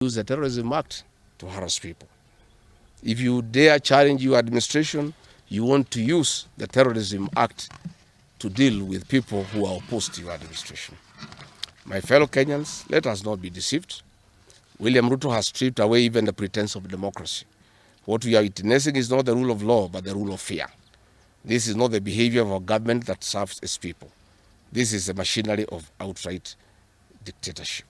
use the Terrorism Act to harass people. If you dare challenge your administration, you want to use the Terrorism Act to deal with people who are opposed to your administration. My fellow Kenyans, let us not be deceived. William Ruto has stripped away even the pretense of democracy. What we are witnessing is not the rule of law, but the rule of fear. This is not the behavior of a government that serves its people. This is a machinery of outright dictatorship.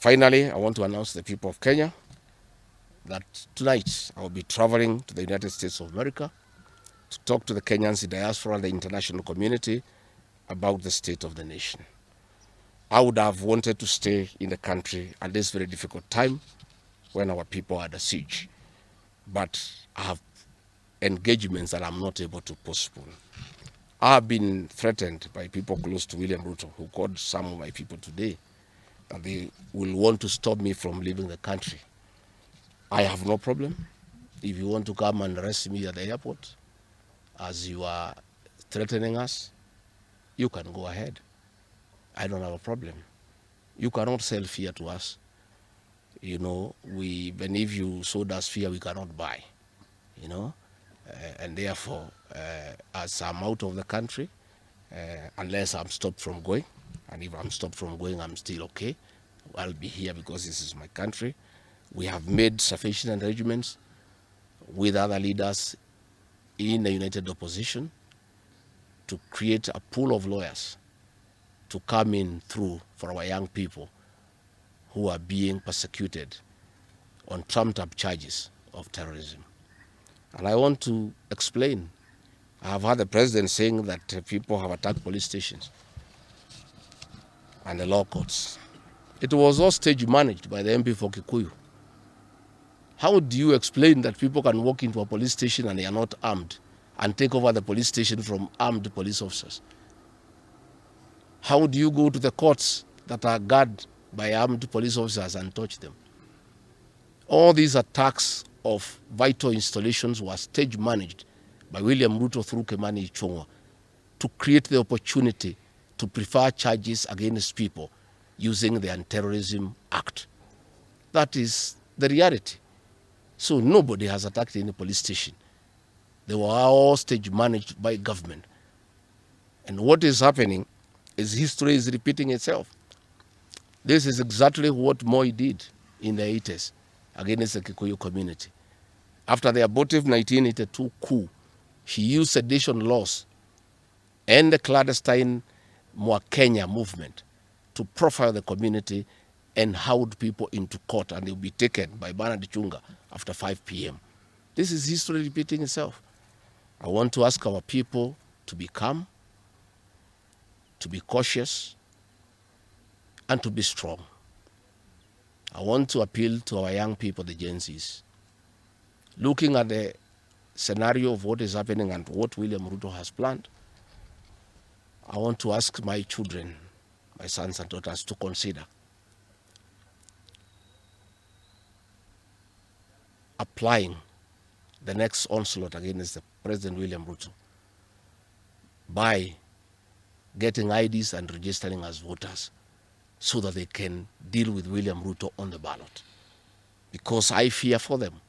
Finally, I want to announce to the people of Kenya that tonight I will be traveling to the United States of America to talk to the Kenyans in diaspora and the international community about the state of the nation. I would have wanted to stay in the country at this very difficult time when our people are under siege, but I have engagements that I'm not able to postpone. I have been threatened by people close to William Ruto, who called some of my people today, that they will want to stop me from leaving the country. I have no problem. If you want to come and arrest me at the airport, as you are threatening us, you can go ahead. I don't have a problem. You cannot sell fear to us. You know, even if you sold us fear, we cannot buy. You know, and therefore, as I'm out of the country, unless I'm stopped from going, and if I'm stopped from going, I'm still okay. I'll be here because this is my country. We have made sufficient arrangements with other leaders in the united opposition to create a pool of lawyers to come in through for our young people who are being persecuted on trumped-up charges of terrorism. And I want to explain. I have heard the president saying that people have attacked police stations and the law courts. It was all stage managed by the MP for Kikuyu. How do you explain that people can walk into a police station and they are not armed and take over the police station from armed police officers? How do you go to the courts that are guarded by armed police officers and touch them? All these attacks of vital installations were stage managed by William Ruto through Kimani Ichung'wa to create the opportunity to prefer charges against people using the Anti-Terrorism Act. That is the reality. So nobody has attacked any police station. They were all stage managed by government. And what is happening is history is repeating itself. This is exactly what Moi did in the 80s against the Kikuyu community. After the abortive 1982 coup, he used sedition laws and the clandestine Mwa Kenya movement to profile the community and hound people into court, and they'll be taken by Bernard Chunga after 5 p.m. This is history repeating itself. I want to ask our people to be calm, to be cautious, and to be strong. I want to appeal to our young people, the Gen Zs. Looking at the scenario of what is happening and what William Ruto has planned, I want to ask my children, my sons and daughters, to consider applying the next onslaught against the President William Ruto by getting IDs and registering as voters so that they can deal with William Ruto on the ballot. Because I fear for them.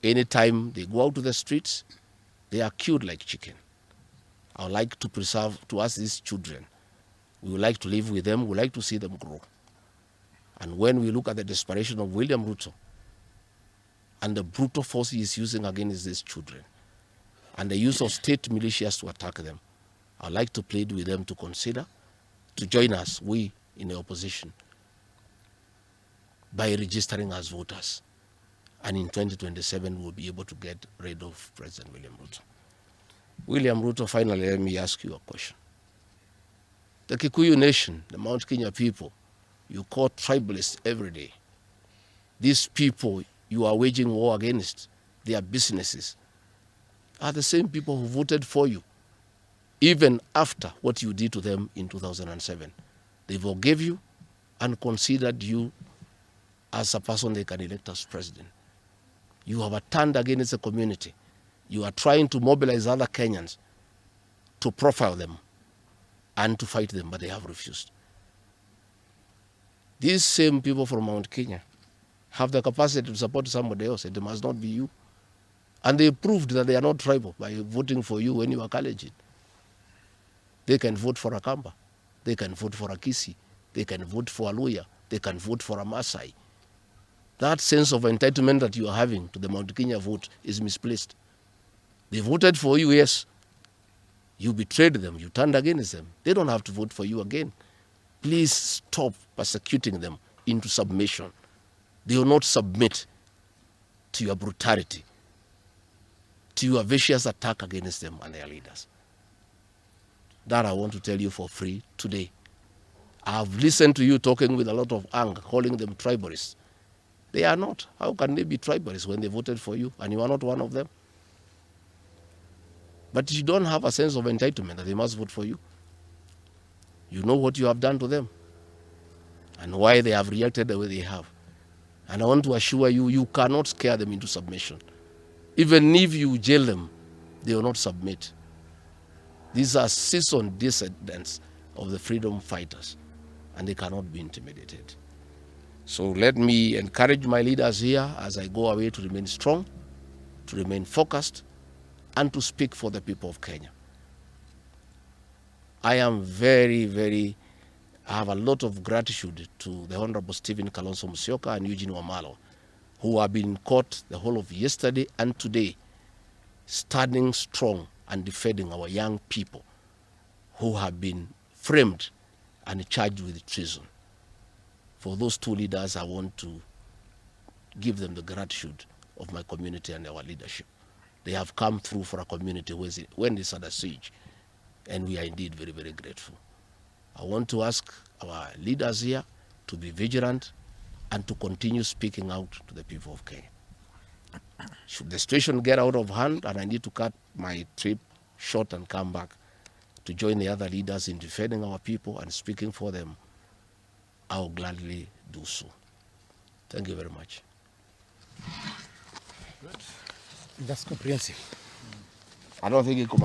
Anytime they go out to the streets, they are killed like chicken. I would like to preserve to us these children. We would like to live with them. We would like to see them grow. And when we look at the desperation of William Ruto and the brutal force he is using against these children and the use of state militias to attack them, I would like to plead with them to consider, to join us, we in the opposition, by registering as voters. And in 2027, we'll be able to get rid of President William Ruto. William Ruto, finally, let me ask you a question. The Kikuyu nation, the Mount Kenya people, you call tribalists every day. These people you are waging war against, their businesses, are the same people who voted for you, even after what you did to them in 2007. They forgave you and considered you as a person they can elect as president. You have turned against the community. You are trying to mobilize other Kenyans to profile them and to fight them, but they have refused. These same people from Mount Kenya have the capacity to support somebody else. It must not be you. And they proved that they are not tribal by voting for you when you are Kalenjin. They can vote for a Kamba. They can vote for a Kisi. They can vote for a Luya. They can vote for a Maasai. That sense of entitlement that you are having to the Mount Kenya vote is misplaced. They voted for you, yes. You betrayed them. You turned against them. They don't have to vote for you again. Please stop persecuting them into submission. They will not submit to your brutality, to your vicious attack against them and their leaders. That I want to tell you for free today. I have listened to you talking with a lot of anger, calling them tribalists. They are not. How can they be tribalists when they voted for you and you are not one of them? But you don't have a sense of entitlement that they must vote for you. You know what you have done to them and why they have reacted the way they have. And I want to assure you, you cannot scare them into submission. Even if you jail them, they will not submit. These are seasoned descendants of the freedom fighters, and they cannot be intimidated. So let me encourage my leaders here as I go away to remain strong, to remain focused, and to speak for the people of Kenya. I am I have a lot of gratitude to the Honorable Stephen Kalonzo Musyoka and Eugene Wamalwa, who have been in court the whole of yesterday and today, standing strong and defending our young people who have been framed and charged with treason. For those two leaders, I want to give them the gratitude of my community and our leadership. They have come through for a community when it's under siege, and we are indeed very, very grateful. I want to ask our leaders here to be vigilant and to continue speaking out to the people of Kenya. Should the situation get out of hand and I need to cut my trip short and come back to join the other leaders in defending our people and speaking for them, I will gladly do so. Thank you very much. Good. That's comprehensive. I don't think it could